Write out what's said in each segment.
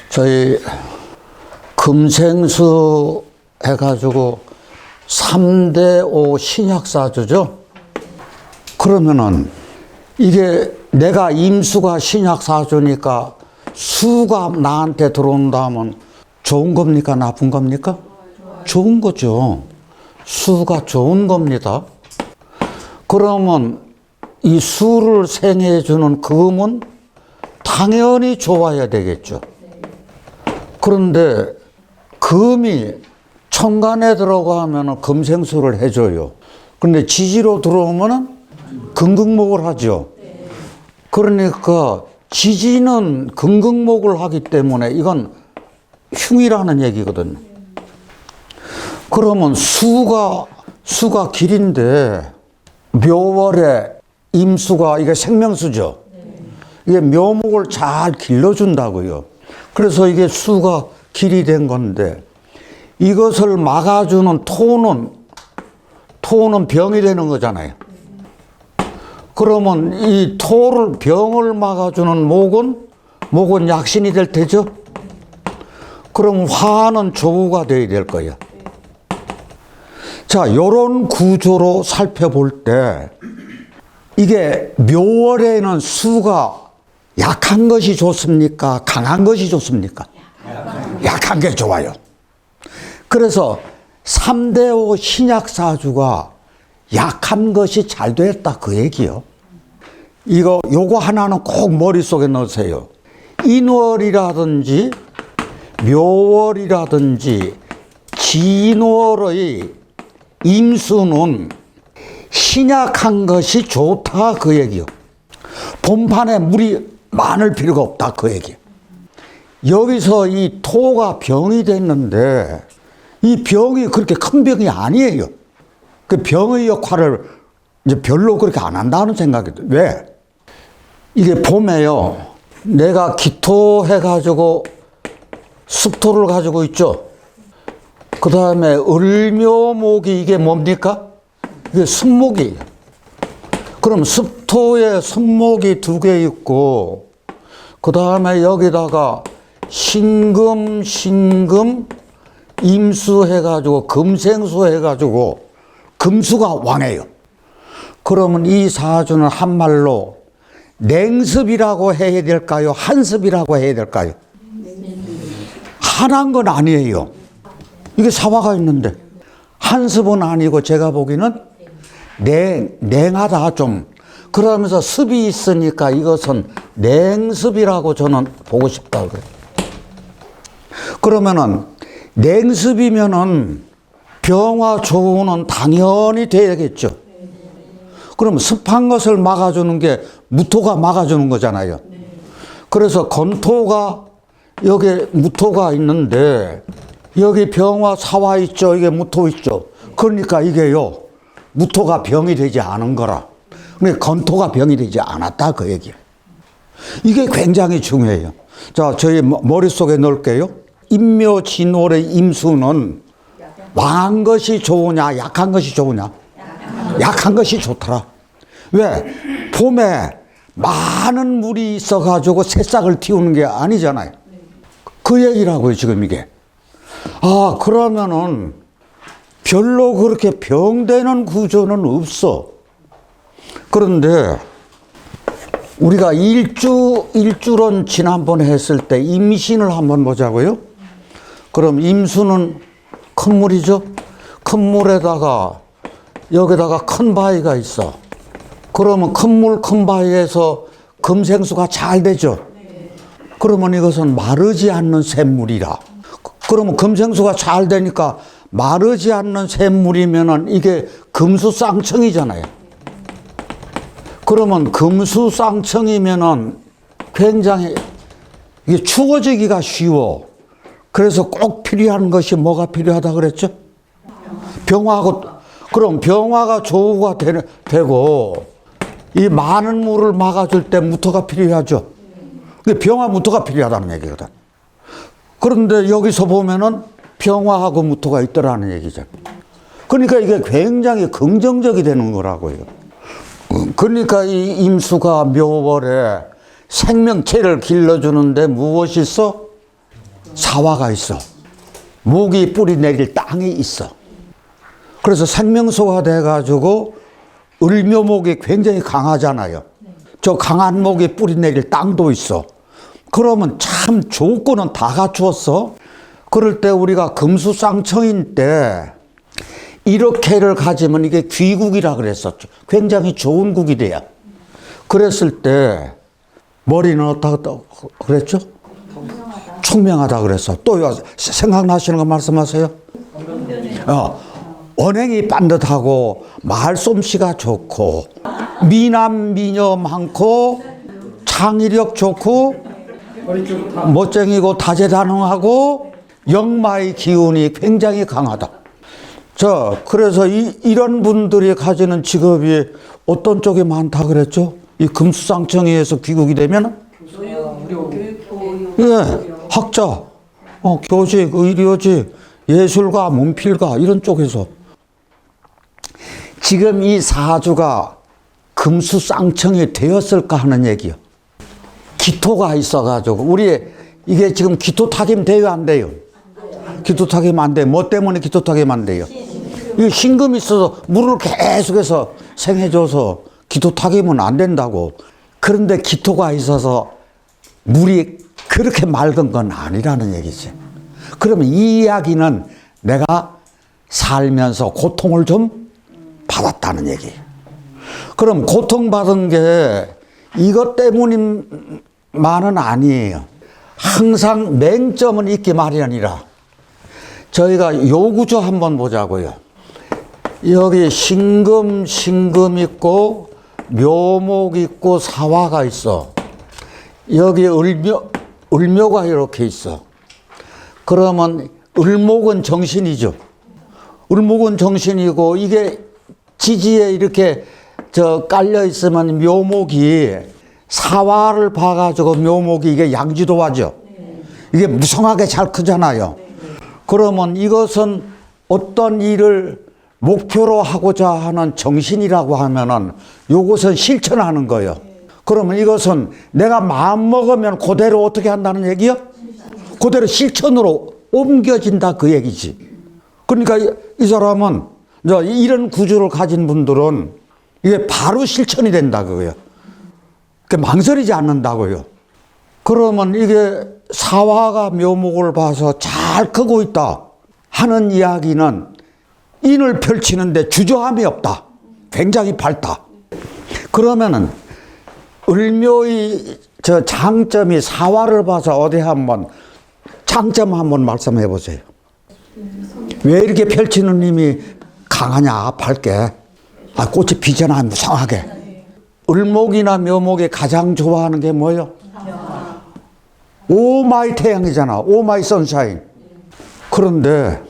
저희 금생수 해가지고 3대5 신약사주죠. 그러면은 이게 내가 임수가 신약사주니까 수가 나한테 들어온다면 좋은 겁니까? 나쁜 겁니까? 좋은 거죠. 수가 좋은 겁니다. 그러면 이 수를 생해주는 금은 당연히 좋아야 되겠죠. 그런데 금이 천간에 들어가면 금생수를 해줘요. 그런데 지지로 들어오면 금극목을 하죠. 그러니까 지지는 금극목을 하기 때문에 이건 흉이라는 얘기거든요. 그러면 수가 길인데 묘월에 임수가 이게 생명수죠. 이게 묘목을 잘 길러준다고요. 그래서 이게 수가 길이 된 건데 이것을 막아주는 토는 병이 되는 거잖아요. 그러면 이 토를 병을 막아주는 목은 약신이 될 테죠. 그럼 화는 조우가 돼야 될 거예요. 자, 요런 구조로 살펴볼 때 이게 묘월에는 수가 약한 것이 좋습니까? 강한 것이 좋습니까? 약한 게 좋아요. 그래서 3대5 신약사주가 약한 것이 잘 됐다 그 얘기요. 요거 하나는 꼭 머릿속에 넣으세요. 인월이라든지 묘월이라든지 진월의 임수는 신약한 것이 좋다 그 얘기요. 본판에 물이 많을 필요가 없다 그 얘기예요. 여기서 이 토가 병이 됐는데 이 병이 그렇게 큰 병이 아니에요. 그 병의 역할을 이제 별로 그렇게 안 한다는 생각이 들어요. 왜? 이게 봄에요. 내가 기토해가지고 습토를 가지고 있죠. 그 다음에 을묘목이 이게 뭡니까? 이게 습목이에요. 그럼 습토에 습목이 2개 있고 그 다음에 여기다가 신금 임수 해가지고 금생수 해가지고 금수가 왕해요. 그러면 이 사주는 한말로 냉습이라고 해야 될까요? 한습이라고 해야 될까요? 한한 건 아니에요. 이게 사화가 있는데 한습은 아니고 제가 보기에는 냉하다 좀. 그러면서 습이 있으니까 이것은 냉습이라고 저는 보고 싶다고 그래요. 그러면은 냉습이면은 병화 조우는 당연히 돼야겠죠. 그럼 습한 것을 막아주는 게 무토가 막아주는 거잖아요. 그래서 건토가 여기 무토가 있는데 여기 병화 사화 있죠. 이게 무토 있죠. 그러니까 이게요. 무토가 병이 되지 않은 거라. 근데 건토가 병이 되지 않았다 그 얘기예요. 이게 굉장히 중요해요. 자, 저희 머릿속에 넣을게요. 임묘진월의 임수는 왕한 것이 좋으냐 약한 것이 좋으냐? 약한 것이 좋더라. 왜? 봄에 많은 물이 있어가지고 새싹을 틔우는 게 아니잖아요. 그 얘기라고요 지금 이게. 아, 그러면은 별로 그렇게 병되는 구조는 없어. 그런데 우리가 일주론 지난번에 했을 때 임신을 한번 보자고요. 그럼 임수는 큰 물이죠. 큰 물에다가 여기다가 큰 바위가 있어. 그러면 큰 물 큰 바위에서 금생수가 잘 되죠. 그러면 이것은 마르지 않는 샘물이라. 그러면 금생수가 잘 되니까 마르지 않는 샘물이면은 이게 금수쌍청이잖아요. 그러면 금수쌍청이면은 굉장히 이게 추워지기가 쉬워. 그래서 꼭 필요한 것이 뭐가 필요하다 그랬죠? 병화하고, 그럼 병화가 조우가 되고 이 많은 물을 막아줄 때 무토가 필요하죠. 병화 무토가 필요하다는 얘기거든. 그런데 여기서 보면은 병화하고 무토가 있더라는 얘기죠. 그러니까 이게 굉장히 긍정적이 되는 거라고요. 그러니까 이 임수가 묘월에 생명체를 길러주는데 무엇이 있어? 사화가 있어. 목이 뿌리 내릴 땅이 있어. 그래서 생명소가 돼가지고 을묘목이 굉장히 강하잖아요. 저 강한 목이 뿌리 내릴 땅도 있어. 그러면 참 조건은 다 갖추었어. 그럴 때 우리가 금수쌍청인 때 이렇게를 가지면 이게 귀국이라 그랬었죠. 굉장히 좋은 국이 돼요. 그랬을 때 머리는 어떻다고 그랬죠? 총명하다 그랬어. 또 생각나시는 거 말씀하세요. 언행이 반듯하고 말솜씨가 좋고 미남 미녀 많고 창의력 좋고 멋쟁이고 다재다능하고 역마의 기운이 굉장히 강하다. 그래서 이런 분들이 가지는 직업이 어떤 쪽에 많다 그랬죠? 이 금수상청에서 귀국이 되면 예, 학자, 교직, 의료직, 예술가, 문필가 이런 쪽에서 지금 이 사주가 금수쌍청이 되었을까 하는 얘기요. 기토가 있어가지고 우리 이게 지금 기토타김 돼요 안 돼요? 기토타김 안 돼. 뭐 때문에 기토타김 안 돼요? 이 신금이 있어서 물을 계속해서 생해줘서 기토타김은 안 된다고. 그런데 기토가 있어서 물이 그렇게 맑은 건 아니라는 얘기지. 그러면 이 이야기는 내가 살면서 고통을 좀 받았다는 얘기예요. 그럼 고통받은 게 이것 때문만은 아니에요. 항상 맹점은 있기 마련이라. 저희가 요구조 한번 보자고요. 여기 신금 있고 묘목 있고 사화가 있어. 여기 을묘가 이렇게 있어. 그러면 을목은 정신이죠. 을목은 정신이고 이게 지지에 이렇게 깔려 있으면 묘목이 사화를 봐가지고 묘목이 이게 양지도화죠. 이게 무성하게 잘 크잖아요. 그러면 이것은 어떤 일을 목표로 하고자 하는 정신이라고 하면은 요것은 실천하는 거예요. 그러면 이것은 내가 마음 먹으면 그대로 어떻게 한다는 얘기요? 그대로 실천으로 옮겨진다 그 얘기지. 그러니까 이 사람은 이런 구조를 가진 분들은 이게 바로 실천이 된다 그거예요. 망설이지 않는다고요. 그러면 이게 사화가 묘목을 봐서 잘 크고 있다 하는 이야기는 인을 펼치는데 주저함이 없다. 굉장히 밝다. 그러면은 을묘의 장점이 사화를 봐서 어디 한번 장점 한번 말씀해 보세요. 왜 이렇게 펼치는 힘이 강하냐 밝게. 꽃이 피잖아 무성하게. 을목이나 묘목이 가장 좋아하는 게 뭐예요? 오마이 태양이잖아. 오마이 선샤인. 그런데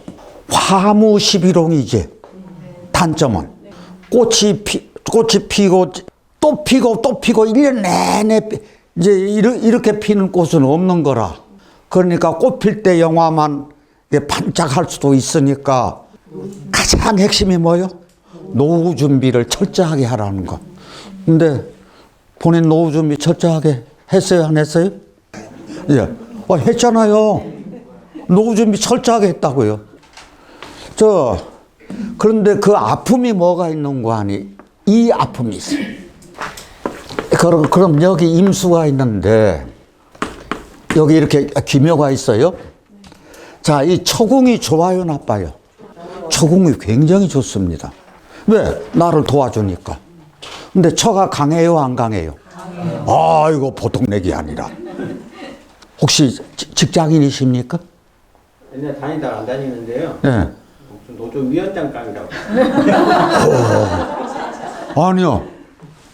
화무 11홍이지. 단점은 꽃이 피고 또 피고 또 피고 1년 내내 이제 이렇게 피는 꽃은 없는 거라. 그러니까 꽃 필 때 영화만 반짝할 수도 있으니까 가장 핵심이 뭐예요? 노후 준비를 철저하게 하라는 거. 근데 본인 노후 준비 철저하게 했어요? 안 했어요? 예. 했잖아요. 노후 준비 철저하게 했다고요. 그런데 그 아픔이 뭐가 있는 거 아니? 이 아픔이 있어요. 그럼 여기 임수가 있는데 여기 이렇게 기묘가 있어요. 자, 이 초궁이 좋아요, 나빠요? 초궁이 굉장히 좋습니다. 왜? 나를 도와주니까. 근데 처가 강해요, 안 강해요? 강해요. 이거 보통 얘기 아니라. 혹시 직장인이십니까? 옛날에 다니다 안 다니는데요. 네. 노조위원장감이라고. 아니요.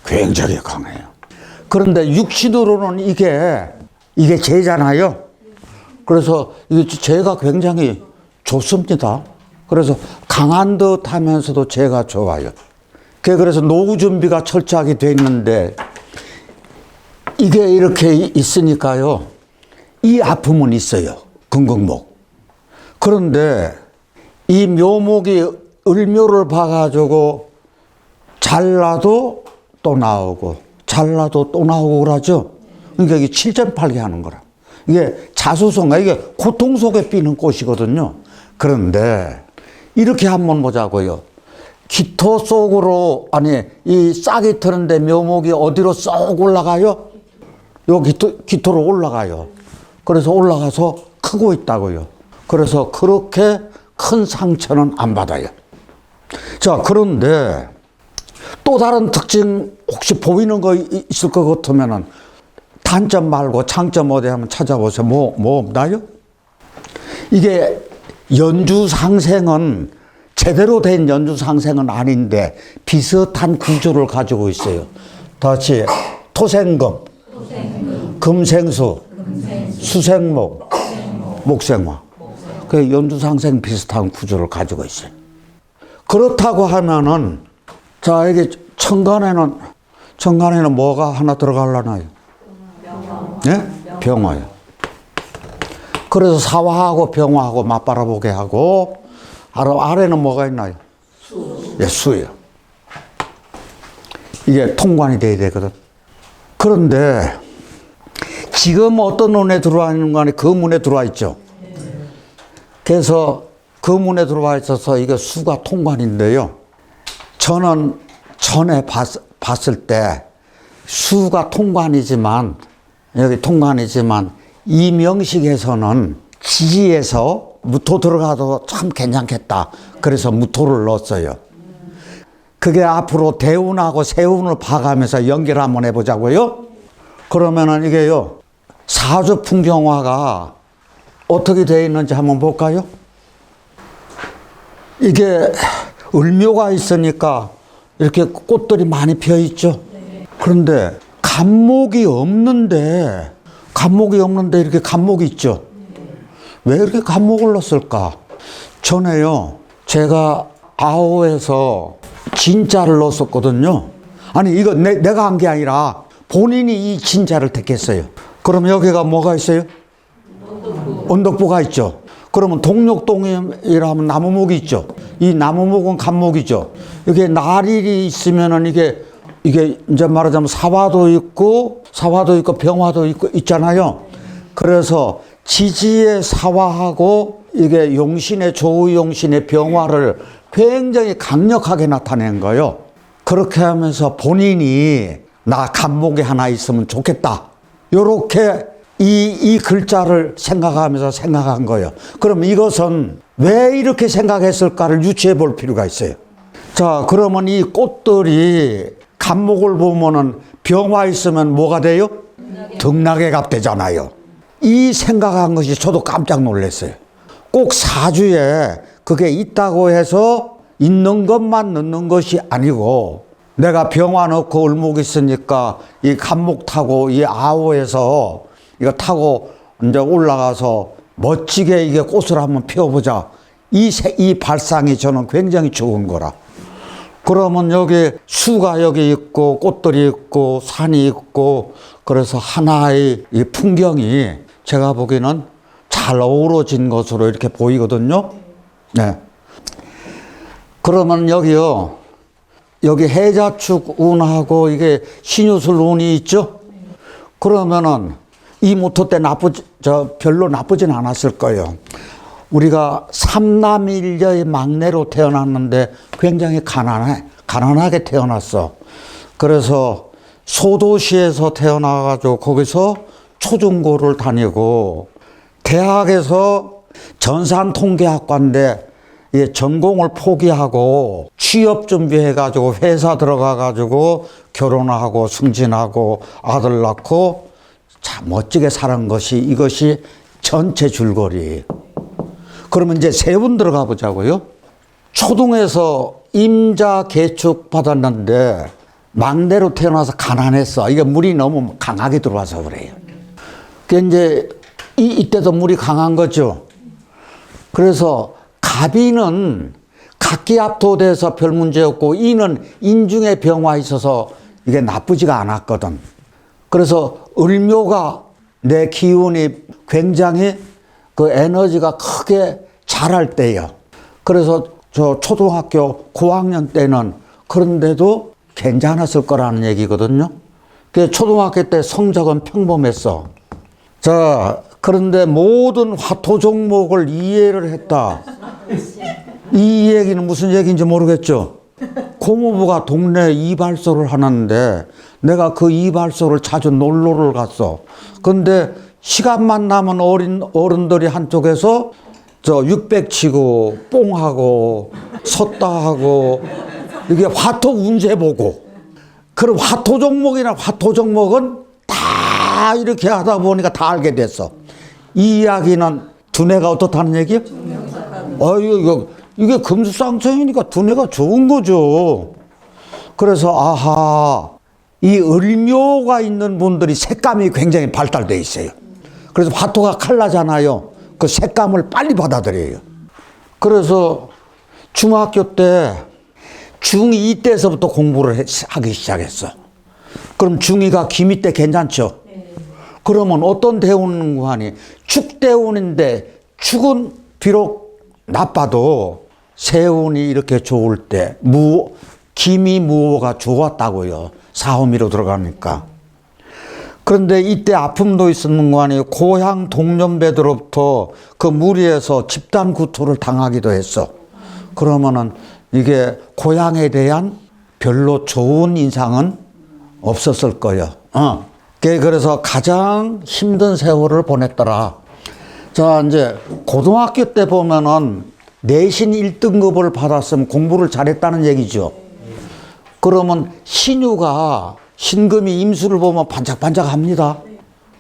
굉장히 강해요. 그런데 육신으로는 이게 죄잖아요. 그래서 이게 죄가 굉장히 좋습니다. 그래서 강한 듯 하면서도 죄가 좋아요. 그래서 노후 준비가 철저하게 돼 있는데 이게 이렇게 있으니까요. 이 아픔은 있어요. 금극목. 그런데 이 묘목이 을묘를 봐가지고 잘라도 또 나오고 잘나도 또 나오고 그러죠. 그러니까 이게 7점8개 하는 거라. 이게 자수성가, 이게 고통 속에 피는 꽃이거든요. 그런데 이렇게 한번 보자고요. 깃토 속으로, 아니, 이 싹이 트는데 묘목이 어디로 쏙 올라가요? 요 깃토로 올라가요. 그래서 올라가서 크고 있다고요. 그래서 그렇게 큰 상처는 안 받아요. 자, 그런데 또 다른 특징 혹시 보이는 거 있을 것 같으면은 단점 말고 장점 어디 한번 찾아보세요. 뭐 없나요? 이게 연주상생은 제대로 된 연주상생은 아닌데 비슷한 구조를 가지고 있어요. 다시 토생금, 금생수, 수생목, 목생화. 그 연주상생 비슷한 구조를 가지고 있어요. 그렇다고 하면은, 자, 이게 천간에는 뭐가 하나 들어가려나요? 예? 병화요. 그래서 사화하고 병화하고 맞바라보게 하고, 아래는 뭐가 있나요? 예, 수예요. 이게 통관이 돼야 되거든. 그런데 지금 어떤 문에 들어와 있는 거 아니, 그 문에 들어와 있죠. 그래서 그 문에 들어와 있어서 이게 수가 통관인데요. 저는 전에 봤을 때 수가 통관이지만, 여기 통관이지만, 이 명식에서는 지지에서 무토 들어가도 참 괜찮겠다. 그래서 무토를 넣었어요. 그게 앞으로 대운하고 세운을 봐가면서 연결 한번 해보자고요. 그러면은 이게요, 사주 풍경화가 어떻게 되어 있는지 한번 볼까요? 이게 을묘가 있으니까 이렇게 꽃들이 많이 피어 있죠. 그런데 간목이 없는데 이렇게 간목이 있죠. 왜 이렇게 간목을 넣었을까? 전에요, 제가 아오에서 진자를 넣었었거든요. 아니, 이거 내가 한 게 아니라 본인이 이 진자를 택했어요. 그럼 여기가 뭐가 있어요? 언덕보가 있죠. 그러면 동력동이라면 나무목이 있죠. 이 나무목은 간목이죠. 이게 나릴이 있으면은 이게 이제 말하자면 사화도 있고 병화도 있고 있잖아요. 그래서 지지의 사화하고 이게 용신의 조우용신의 병화를 굉장히 강력하게 나타낸 거예요. 그렇게 하면서 본인이 나 간목이 하나 있으면 좋겠다. 요렇게 이 글자를 생각하면서 생각한 거예요. 그럼 이것은 왜 이렇게 생각했을까를 유추해 볼 필요가 있어요. 자, 그러면 이 꽃들이 간목을 보면은 병화 있으면 뭐가 돼요? 등락의갑 되잖아요. 이 생각한 것이 저도 깜짝 놀랐어요. 꼭 사주에 그게 있다고 해서 있는 것만 넣는 것이 아니고, 내가 병화 넣고 을목 있으니까 이 간목 타고 이 아오에서 이거 타고 이제 올라가서 멋지게 이게 꽃을 한번 피워보자. 이 발상이 저는 굉장히 좋은 거라. 그러면 여기 수가 여기 있고 꽃들이 있고 산이 있고, 그래서 하나의 이 풍경이 제가 보기에는 잘 어우러진 것으로 이렇게 보이거든요. 네. 그러면 여기요, 여기 해자축 운하고 이게 신유술 운이 있죠? 그러면은 이 모토 때 별로 나쁘진 않았을 거예요. 우리가 삼남일녀의 막내로 태어났는데 굉장히 가난하게 태어났어. 그래서 소도시에서 태어나가지고 거기서 초중고를 다니고, 대학에서 전산통계학과인데 전공을 포기하고 취업 준비해가지고 회사 들어가가지고 결혼하고 승진하고 아들 낳고 참 멋지게 사는 것이 이것이 전체 줄거리. 그러면 이제 세운 들어가 보자고요. 초등에서 임자 개축 받았는데 막내로 태어나서 가난했어. 이게 물이 너무 강하게 들어와서 그래요. 그 이제 이때도 물이 강한 거죠. 그래서 갑이는 각기압도돼서 별 문제 없고, 이는 인중에 병화 있어서 이게 나쁘지가 않았거든. 그래서 을묘가 내 기운이 굉장히 그 에너지가 크게 자랄 때예요. 그래서 저 초등학교 고학년 때는 그런데도 괜찮았을 거라는 얘기거든요. 그 초등학교 때 성적은 평범했어. 자, 그런데 모든 화토 종목을 이해를 했다. 이 얘기는 무슨 얘기인지 모르겠죠. 고모부가 동네 이발소를 하는데 내가 그 이발소를 자주 놀러를 갔어. 근데 시간만 나면 어른들이 한쪽에서 저 600 치고 뽕하고 섰다 하고 이게 화토 운세 보고, 그럼 화토 종목이나 화토 종목은 다 이렇게 하다 보니까 다 알게 됐어. 이 이야기는 두뇌가 어떻다는 얘기요? 이게 금수쌍청이니까 두뇌가 좋은 거죠. 그래서 아하, 이 을묘가 있는 분들이 색감이 굉장히 발달되어 있어요. 그래서 화토가 칼나잖아요. 그 색감을 빨리 받아들여요. 그래서 중학교 때 중2 때서부터 공부를 하기 시작했어. 그럼 중2가 기미 때 괜찮죠? 그러면 어떤 대운을 하니? 축대운인데 축은 비록 나빠도 세운이 이렇게 좋을 때 기미 무호가 좋았다고요. 사오미로 들어가니까. 그런데 이때 아픔도 있었는 거 아니에요. 고향 동년배들로부터 그 무리에서 집단 구토를 당하기도 했어. 그러면은 이게 고향에 대한 별로 좋은 인상은 없었을 거예요. 그래서 가장 힘든 세월을 보냈더라. 자, 이제 고등학교 때 보면은 내신 1등급을 받았으면 공부를 잘했다는 얘기죠. 그러면 신유가 신금이 임수를 보면 반짝반짝합니다.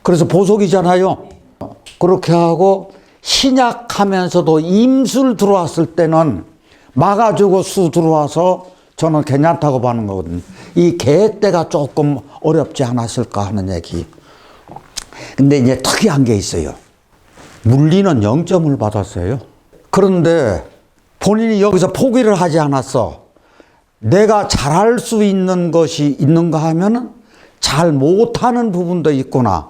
그래서 보석이잖아요. 그렇게 하고 신약하면서도 임술 들어왔을 때는 막아주고 수 들어와서 저는 괜찮다고 보는 거거든요. 이 계획대가 조금 어렵지 않았을까 하는 얘기. 근데 이제 특이한 게 있어요. 물리는 0점을 받았어요. 그런데 본인이 여기서 포기를 하지 않았어. 내가 잘할 수 있는 것이 있는가 하면은 잘 못하는 부분도 있구나.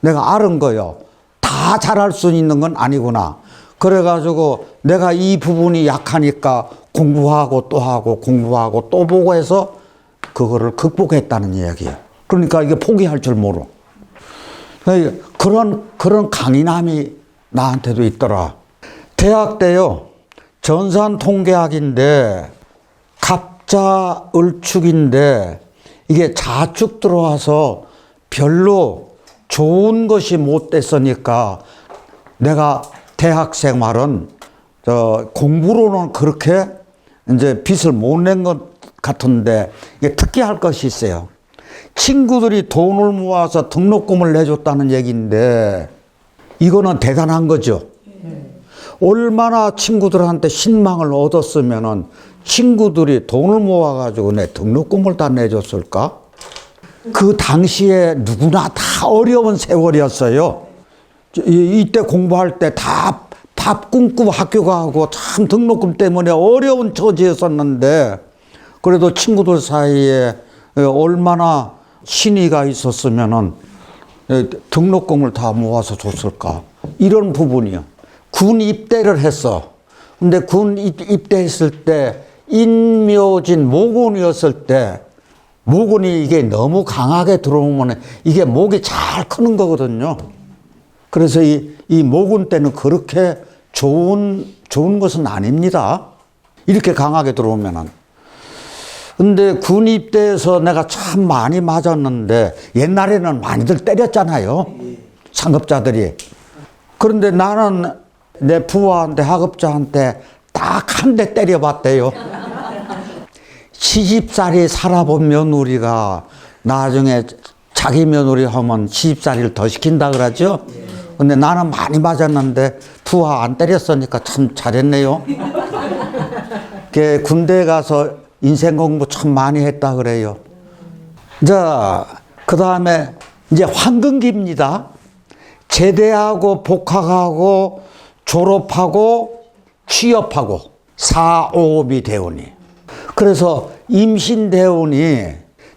내가 알은 거요. 다 잘할 수 있는 건 아니구나. 그래가지고 내가 이 부분이 약하니까 공부하고 또 하고 공부하고 또 보고 해서 그거를 극복했다는 이야기예요. 그러니까 이게 포기할 줄 모르. 그런 강인함이 나한테도 있더라. 대학 때요. 전산 통계학인데 갑자 을축인데 이게 자축 들어와서 별로 좋은 것이 못 됐으니까 내가 대학 생활은 공부로는 그렇게 이제 빚을 못 낸 것 같은데 이게 특기할 것이 있어요. 친구들이 돈을 모아서 등록금을 내줬다는 얘기인데 이거는 대단한 거죠. 얼마나 친구들한테 신망을 얻었으면은 친구들이 돈을 모아가지고 내 등록금을 다 내줬을까? 그 당시에 누구나 다 어려운 세월이었어요. 이때 공부할 때 다 밥 꿈꾸고 학교 가고 참 등록금 때문에 어려운 처지였었는데 그래도 친구들 사이에 얼마나 신의가 있었으면은 등록금을 다 모아서 줬을까? 이런 부분이요. 군 입대를 했어. 근데 군 입대했을 때 인묘진 모군이었을 때 모군이 이게 너무 강하게 들어오면 이게 목이 잘 크는 거거든요. 그래서 이 모군 때는 그렇게 좋은 것은 아닙니다. 이렇게 강하게 들어오면은. 근데 군 입대에서 내가 참 많이 맞았는데 옛날에는 많이들 때렸잖아요. 상급자들이. 그런데 나는 내 부하한테 하급자한테 딱 한 대 때려봤대요. 시집살이 살아본 며느리가 나중에 자기 며느리 하면 시집살이를 더 시킨다 그러죠. 근데 나는 많이 맞았는데 부하 안 때렸으니까 참 잘했네요. 군대 가서 인생 공부 참 많이 했다 그래요. 자, 그 다음에 이제 황금기입니다. 제대하고 복학하고 졸업하고 취업하고 4, 5비 대운이. 그래서 임신대운이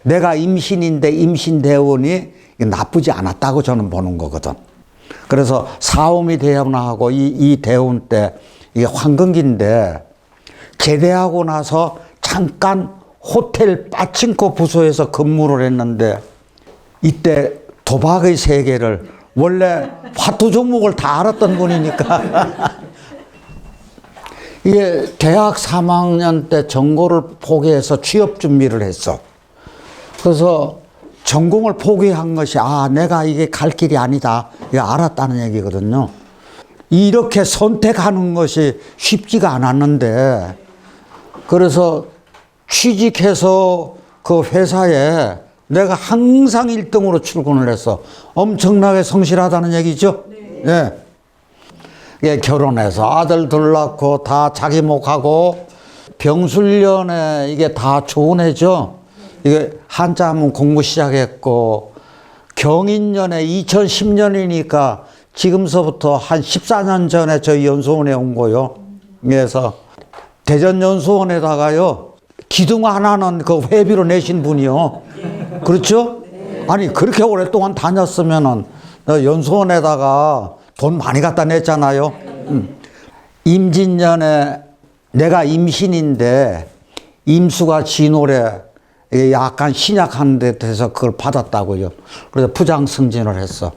내가 임신인데 임신대운이 나쁘지 않았다고 저는 보는 거거든. 그래서 4, 5미 대운하고 이 대운 때 이게 황금기인데 제대하고 나서 잠깐 호텔 빠칭코 부서에서 근무를 했는데 이때 도박의 세계를 원래 화투 종목을 다 알았던 분이니까 이게 대학 3학년 때 전공을 포기해서 취업 준비를 했어. 그래서 전공을 포기한 것이 내가 이게 갈 길이 아니다 이거 알았다는 얘기거든요. 이렇게 선택하는 것이 쉽지가 않았는데 그래서 취직해서 그 회사에 내가 항상 1등으로 출근을 했어. 엄청나게 성실하다는 얘기죠. 네. 예, 결혼해서 아들 둘 낳고 다 자기 목하고 병술년에 이게 다 좋은 해죠. 이게 한자 한문 공부 시작했고 경인년에 2010년이니까 지금서부터 한 14년 전에 저희 연수원에 온 거요. 그래서 대전 연수원에다가요 기둥 하나는 그 회비로 내신 분이요. 그렇죠? 아니 그렇게 오랫동안 다녔으면은 연수원에다가 돈 많이 갖다 냈잖아요. 임진년에 내가 임신인데 임수가 진월에 약간 신약한 데 돼서 그걸 받았다고요. 그래서 부장 승진을 했어.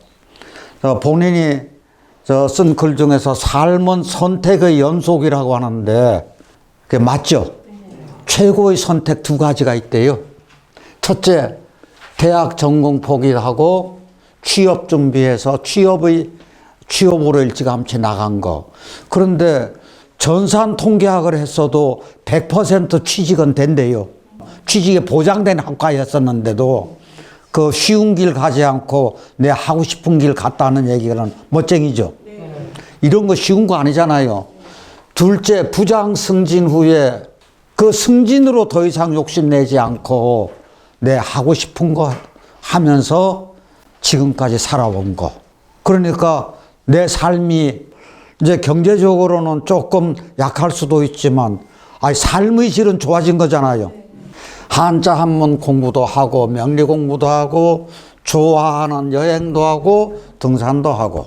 본인이 쓴 글 중에서 삶은 선택의 연속이라고 하는데 그게 맞죠? 최고의 선택 두 가지가 있대요. 첫째, 대학 전공 포기하고 취업 준비해서 취업으로 일찌감치 나간 거. 그런데 전산 통계학을 했어도 100% 취직은 된대요. 취직에 보장된 학과였었는데도 그 쉬운 길 가지 않고 내 하고 싶은 길 갔다는 얘기는 멋쟁이죠. 이런 거 쉬운 거 아니잖아요. 둘째, 부장 승진 후에 그 승진으로 더 이상 욕심내지 않고 내 하고 싶은 거 하면서 지금까지 살아온 거. 그러니까 내 삶이 이제 경제적으로는 조금 약할 수도 있지만 삶의 질은 좋아진 거잖아요. 한자 한문 공부도 하고 명리 공부도 하고 좋아하는 여행도 하고 등산도 하고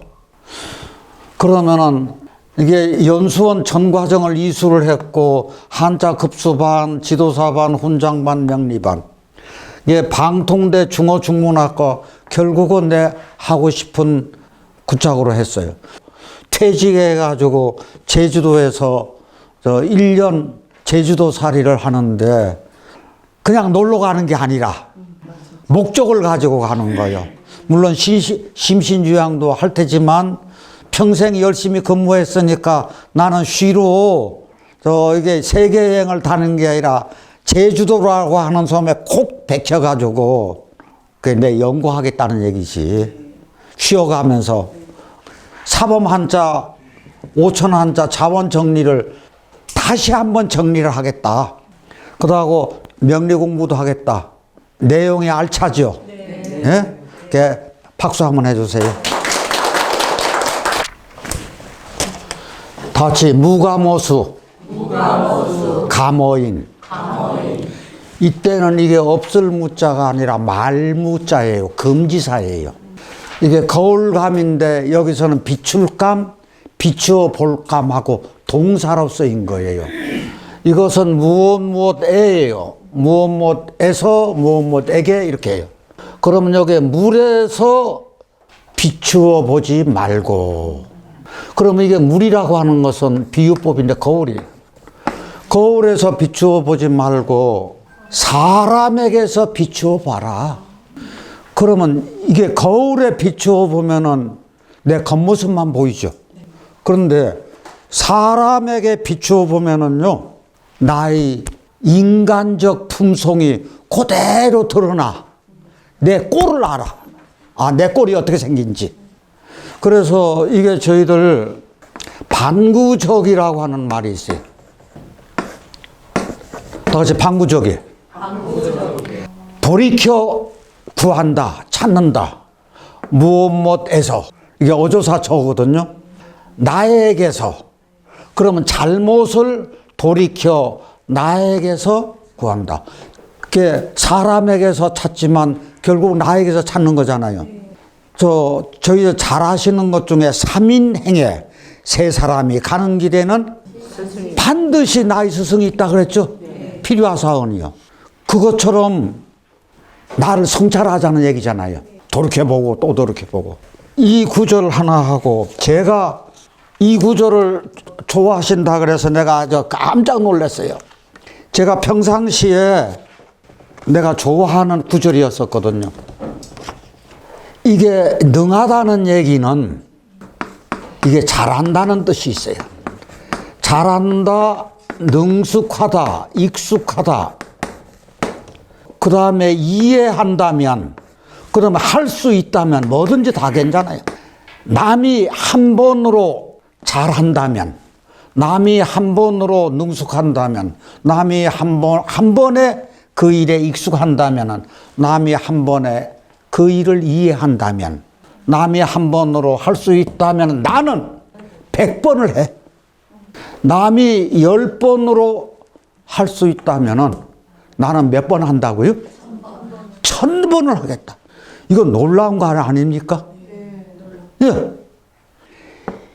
그러면은 이게 연수원 전 과정을 이수를 했고 한자 급수반, 지도사반, 훈장반, 명리반 이게 방통대 중어중문학과 결국은 내 하고 싶은 구짝으로 했어요. 퇴직해가지고 제주도에서 1년 제주도 살이를 하는데 그냥 놀러 가는 게 아니라 목적을 가지고 가는 거예요. 물론 심신주양도 할 테지만 평생 열심히 근무했으니까 나는 쉬로 이게 세계여행을 다니는 게 아니라 제주도라고 하는 섬에 콕 백혀가지고 내 연구하겠다는 얘기지. 쉬어가면서 사범 한자, 오천 한자 자원 정리를 다시 한번 정리를 하겠다. 그러고 명리 공부도 하겠다. 내용이 알차죠. 네. 예? 박수 한번 해주세요. 다시 무가모수, 가모인. 이때는 이게 없을 무자가 아니라 말무자예요. 금지사예요. 이게 거울감인데 여기서는 비출감, 비추어 볼감하고 동사로 쓰인 거예요. 이것은 무엇무엇에예요. 무엇무엇에서 무엇무엇에게 이렇게 해요. 그러면 여기 물에서 비추어 보지 말고 그러면 이게 물이라고 하는 것은 비유법인데 거울이에요. 거울에서 비추어 보지 말고 사람에게서 비추어 봐라. 그러면 이게 거울에 비추어 보면은 내 겉모습만 보이죠. 그런데 사람에게 비추어 보면은요, 나의 인간적 품성이 그대로 드러나. 내 꼴을 알아. 내 꼴이 어떻게 생긴지. 그래서 이게 저희들 반구적이라고 하는 말이 있어요. 다 같이 반구적이. 돌이켜 구한다, 찾는다. 무엇무엇에서. 이게 어조사처거든요. 나에게서. 그러면 잘못을 돌이켜 나에게서 구한다. 그게 사람에게서 찾지만 결국 나에게서 찾는 거잖아요. 저희 잘 아시는 것 중에 3인행에 세 사람이 가는 길에는 반드시 나의 스승이 있다 그랬죠. 필요하사원이요. 그것처럼 나를 성찰하자는 얘기잖아요. 돌이켜보고 또 돌이켜보고. 이 구절 하나 하고, 제가 이 구절을 좋아하신다 그래서 내가 아주 깜짝 놀랐어요. 제가 평상시에 내가 좋아하는 구절이었었거든요. 이게 능하다는 얘기는 이게 잘한다는 뜻이 있어요. 잘한다, 능숙하다, 익숙하다. 그 다음에 이해한다면, 그 다음에 할 수 있다면 뭐든지 다 괜찮아요. 남이 한 번으로 잘한다면, 남이 한 번으로 능숙한다면, 남이 한 번에 그 일에 익숙한다면, 남이 한 번에 그 일을 이해한다면, 남이 한 번으로 할 수 있다면 나는 100번을 해. 남이 10번으로 할 수 있다면 나는 몇 번 한다고요? 1000번을 하겠다. 이건 놀라운 거 아닙니까? 예.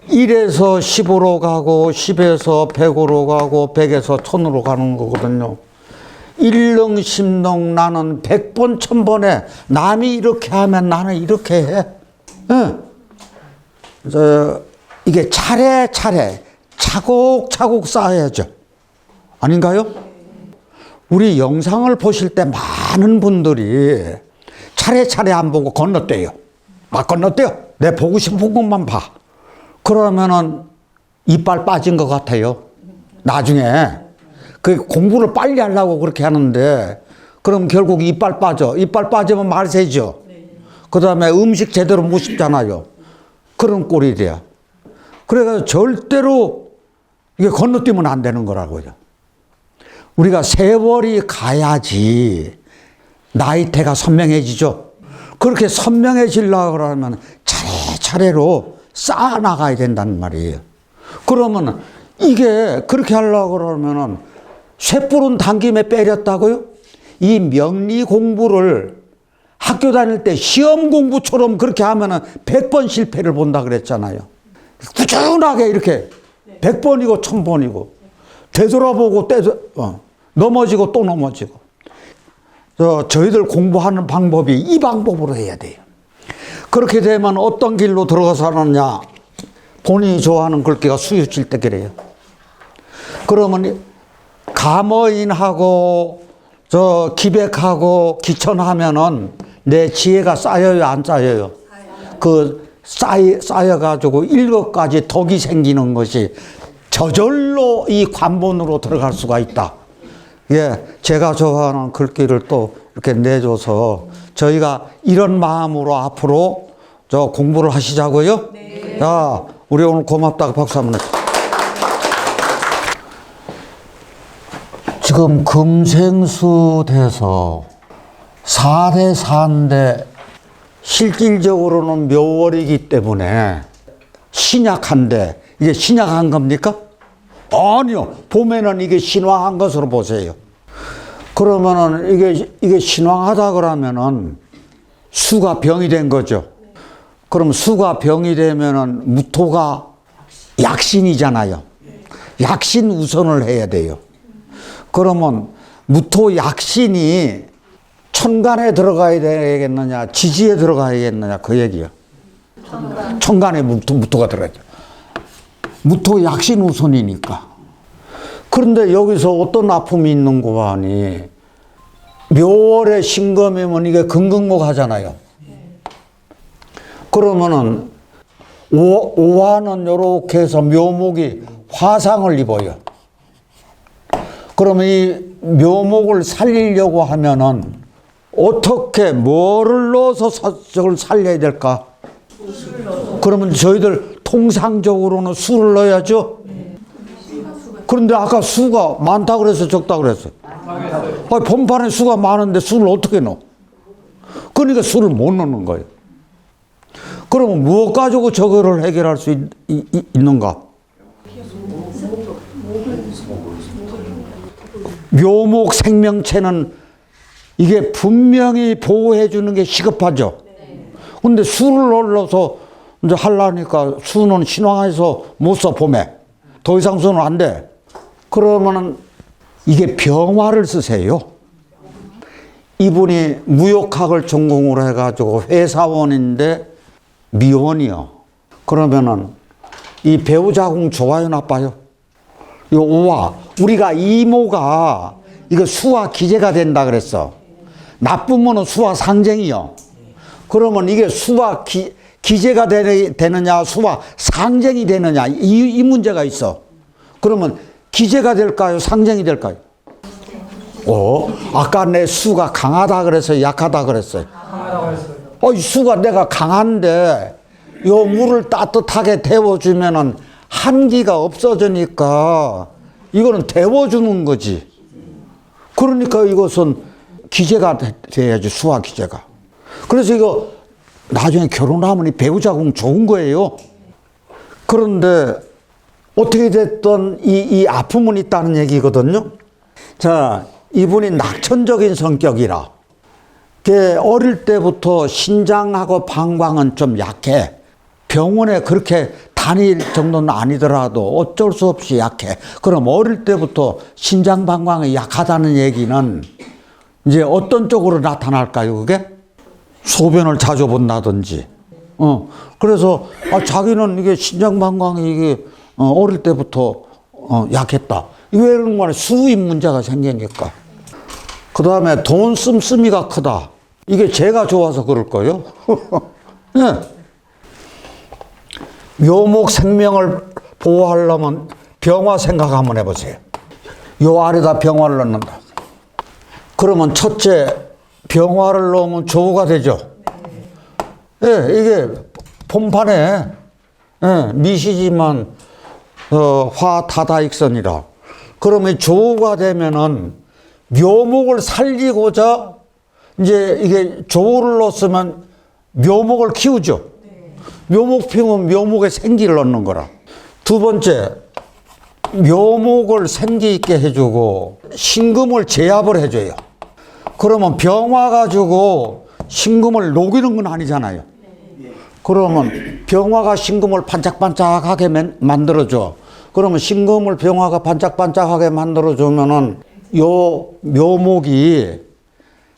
1에서 10으로 가고 10에서 100으로 가고 100에서 1000으로 가는 거거든요. 1능 10능 나는 100번 1000번에 남이 이렇게 하면 나는 이렇게 해. 예. 이게 차례차례 차곡차곡 쌓아야죠. 아닌가요? 우리 영상을 보실 때 많은 분들이 차례차례 안 보고 건너뛰어요. 막 건너뛰어. 내 보고 싶은 것만 봐. 그러면은 이빨 빠진 것 같아요. 나중에. 그 공부를 빨리 하려고 그렇게 하는데, 그럼 결국 이빨 빠져. 이빨 빠지면 말 새죠. 그 다음에 음식 제대로 못 씹잖아요. 그런 꼴이 돼요. 그래서 절대로 이게 건너뛰면 안 되는 거라고요. 우리가 세월이 가야지 나이대가 선명해지죠. 그렇게 선명해지려고 그러면 차례차례로 쌓아나가야 된단 말이에요. 그러면 이게 그렇게 하려고 그러면은 쇠뿔은 당김에 빼렸다고요? 이 명리 공부를 학교 다닐 때 시험 공부처럼 그렇게 하면은 100번 실패를 본다 그랬잖아요. 꾸준하게 이렇게 100번이고 1000번이고 되돌아보고 넘어지고 또 넘어지고. 저희들 공부하는 방법이 이 방법으로 해야 돼요. 그렇게 되면 어떤 길로 들어가서 하느냐, 본인이 좋아하는 글귀가 수요칠 때 그래요. 그러면 감어인하고 기백하고 기천하면은 내 지혜가 쌓여요, 안 쌓여요? 그 쌓여가지고 7가지 덕이 생기는 것이 저절로 이 관본으로 들어갈 수가 있다. 예, 제가 좋아하는 글귀를 또 이렇게 내줘서 저희가 이런 마음으로 앞으로 공부를 하시자고요. 네. 자, 우리 오늘 고맙다고 박수 한번 해주세요. 지금 금생수 돼서 4대 4인데 실질적으로는 묘월이기 때문에 신약한데, 이게 신약한 겁니까? 아니요. 봄에는 이게 신왕한 것으로 보세요. 그러면은 이게 신왕하다 그러면은 수가 병이 된 거죠. 그럼 수가 병이 되면은 무토가 약신이잖아요. 약신 우선을 해야 돼요. 그러면 무토 약신이 천간에 들어가야 되겠느냐, 지지에 들어가야겠느냐, 그 얘기요. 천간에 무토가 들어가죠. 무토 약신 우선이니까. 그런데 여기서 어떤 아픔이 있는 거 하니, 묘월에 신금이면 이게 금극목 하잖아요. 그러면은 오화는 이렇게 해서 묘목이 화상을 입어요. 그러면 이 묘목을 살리려고 하면은 어떻게 뭐를 넣어서 저걸 살려야 될까? 그러면 저희들 통상적으로는 수를 넣어야죠. 그런데 아까 수가 많다 그래서 적다 그랬어요. 본판에 수가 많은데 수를 어떻게 넣어? 그러니까 수를 못 넣는 거예요. 그러면 무엇 가지고 저거를 해결할 수 있는가? 묘목 생명체는 이게 분명히 보호해 주는 게 시급하죠. 근데 수를 올려서 이제 하려니까 수는 신왕해서 못 써, 봄에. 더 이상 수는 안 돼. 그러면은 이게 병화를 쓰세요. 이분이 무역학을 전공으로 해가지고 회사원인데 미혼이요. 그러면은 이 배우자궁 좋아요, 나빠요? 이 오화. 우리가 이모가 이거 수화 기재가 된다 그랬어. 나쁘면은 수화 상쟁이요. 그러면 이게 수화 기재가 되느냐, 수화 상쟁이 되느냐, 이 문제가 있어. 그러면 기재가 될까요, 상쟁이 될까요? 아까 내 수가 강하다 그랬어요, 약하다 그랬어요? 강하다고 했어요. 이 수가 내가 강한데 요 물을 따뜻하게 데워주면은 한기가 없어지니까 이거는 데워주는 거지. 그러니까 이것은 기재가 돼야지, 수화 기재가. 그래서 이거 나중에 결혼하면 이 배우자궁 좋은 거예요. 그런데 어떻게 됐든 이 아픔은 있다는 얘기거든요. 자, 이분이 낙천적인 성격이라 어릴 때부터 신장하고 방광은 좀 약해. 병원에 그렇게 다닐 정도는 아니더라도 어쩔 수 없이 약해. 그럼 어릴 때부터 신장 방광이 약하다는 얘기는 이제 어떤 쪽으로 나타날까요, 그게? 소변을 자주 본다든지. 그래서 자기는 이게 신장 방광이 이게 어릴 때부터 약했다. 왜 이런 거는 수입 문제가 생기니까. 그 다음에 돈 씀씀이가 크다. 이게 제가 좋아서 그럴 거예요. 네. 묘목 생명을 보호하려면 병화 생각 한번 해보세요. 요 아래다 병화를 넣는다. 그러면 첫째, 병화를 넣으면 조우가 되죠. 예, 이게 본판에 미시지만 화타다익선이라. 그러면 조우가 되면은 묘목을 살리고자 이제 이게 조우를 넣었으면 묘목을 키우죠. 묘목 피우면 묘목에 생기를 넣는 거라. 두 번째, 묘목을 생기 있게 해주고 신금을 제압을 해줘요. 그러면 병화 가지고 신금을 녹이는 건 아니잖아요. 그러면 병화가 신금을 반짝반짝하게 만들어줘. 그러면 신금을 병화가 반짝반짝하게 만들어주면은 요 묘목이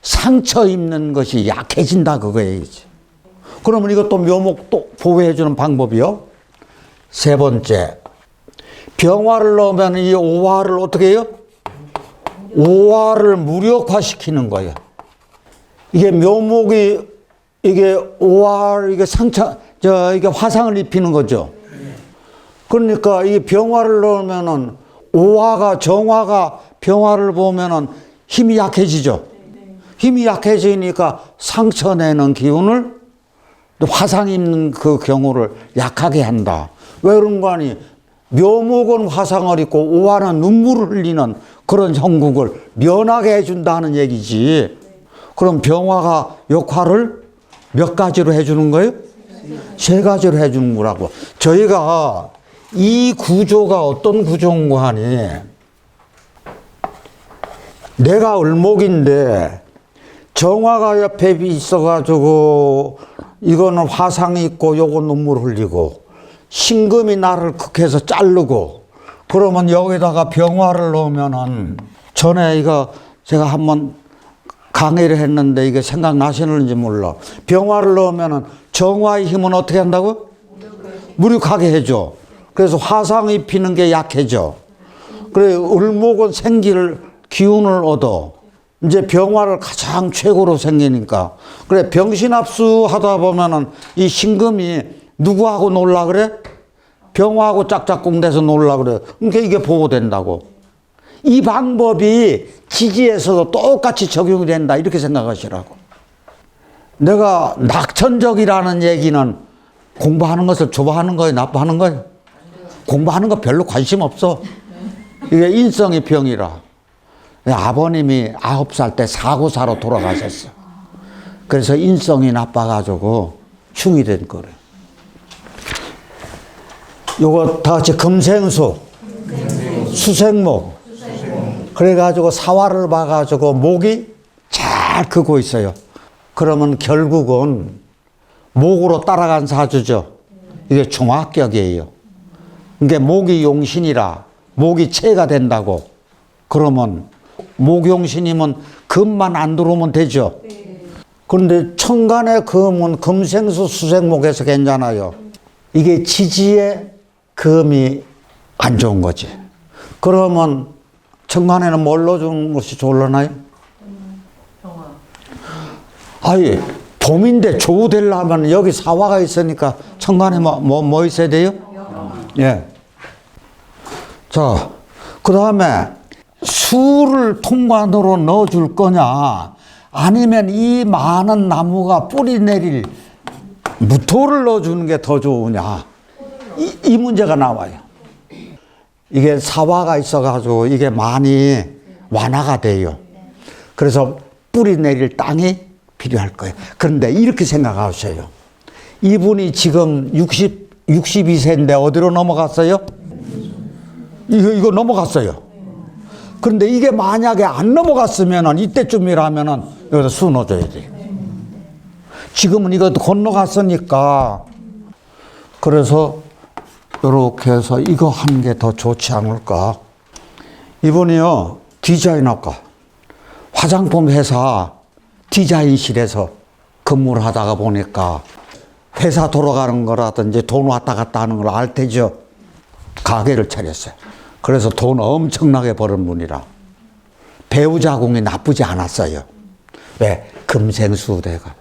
상처 입는 것이 약해진다 그거예요. 그러면 이것도 묘목 또 보호해주는 방법이요. 세 번째, 병화를 넣으면 이 오화를 어떻게 해요? 오화를 무력화시키는 거예요. 이게 묘목이 이게 오화 이게 상처 이게 화상을 입히는 거죠. 그러니까 이 병화를 넣으면은 오화가 정화가 병화를 보면은 힘이 약해지죠. 힘이 약해지니까 상처 내는 기운을 화상 입는 그 경우를 약하게 한다. 왜 그런 거 아니? 묘목은 화상을 입고 오화는 눈물을 흘리는 그런 형국을 면하게 해준다는 얘기지. 그럼 병화가 역할을 몇 가지로 해주는 거예요? 세 가지로 해주는 거라고. 저희가 이 구조가 어떤 구조인고 하니, 내가 을목인데 정화가 옆에 있어가지고 이거는 화상이 있고 요거 눈물 흘리고 신금이 나를 극해서 자르고, 그러면 여기다가 병화를 넣으면은, 전에 이거 제가 한번 강의를 했는데 이게 생각나시는지 몰라. 병화를 넣으면은 정화의 힘은 어떻게 한다고? 무력하게 해줘. 그래서 화상 입히는 게 약해져. 그래, 을목은 생기를, 기운을 얻어. 이제 병화를 가장 최고로 생기니까. 그래, 병신합수 하다 보면은 이 신금이 누구하고 놀라 그래? 병화하고 짝짝꿍 돼서 놀라 그래. 그러니까 이게 보호된다고. 이 방법이 지지에서도 똑같이 적용이 된다, 이렇게 생각하시라고. 내가 낙천적이라는 얘기는 공부하는 것을 좋아하는 거예요, 나빠하는 거예요? 공부하는 거 별로 관심 없어. 이게 인성의 병이라. 아버님이 9살 때 사고사로 돌아가셨어. 그래서 인성이 나빠가지고 흉이 된 거래. 요거 다 같이 금생수, 수생목. 그래가지고 사화를 봐가지고 목이 잘 크고 있어요. 그러면 결국은 목으로 따라간 사주죠. 이게 종합격이에요. 이게 목이 용신이라 목이 체가 된다고. 그러면 목용신이면 금만 안 들어오면 되죠. 그런데 천간의 금은 금생수 수생목에서 괜찮아요. 이게 지지에 금이 안 좋은 거지. 그러면 천간에는 뭘로 주는 것이 좋을라나요? 아니, 봄인데 조우 되려면 여기 사화가 있으니까 천간에 뭐 있어야 돼요? 예. 자, 그 다음에 수를 통관으로 넣어줄 거냐, 아니면 이 많은 나무가 뿌리 내릴 무토를 넣어주는 게 더 좋으냐, 이 문제가 나와요. 이게 사화가 있어가지고 이게 많이 완화가 돼요. 그래서 뿌리 내릴 땅이 필요할 거예요. 그런데 이렇게 생각하세요. 이분이 지금 62세인데 어디로 넘어갔어요? 이거 넘어갔어요. 그런데 이게 만약에 안 넘어갔으면 이때쯤이라면 여기다 수 넣어줘야 돼요. 지금은 이것도 건너갔으니까. 그래서 이렇게 해서 이거 하는 게 더 좋지 않을까. 이분이요, 디자이너과 화장품 회사 디자인실에서 근무를 하다가 보니까 회사 돌아가는 거라든지 돈 왔다 갔다 하는 걸 알 테죠. 가게를 차렸어요. 그래서 돈 엄청나게 버는 분이라 배우 자궁이 나쁘지 않았어요. 왜? 금생수대가.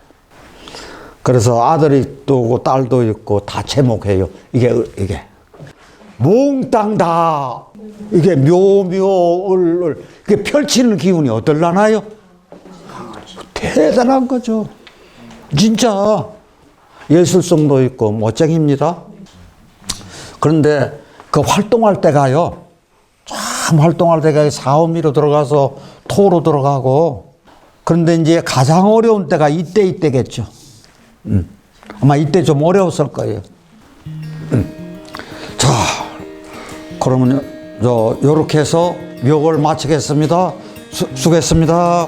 그래서 아들이 또 오고 딸도 있고 다 제목해요. 이게 몽땅 다 이게 묘묘을 이게 펼치는 기운이 어떨라나요? 대단한 거죠. 진짜 예술성도 있고 멋쟁입니다. 그런데 그 활동할 때가요, 참 활동할 때가 사오미로 들어가서 토로 들어가고, 그런데 이제 가장 어려운 때가 이때겠죠. 아마 이때 좀 어려웠을 거예요. 자, 그러면 요렇게 해서 묘를 마치겠습니다. 수고했습니다.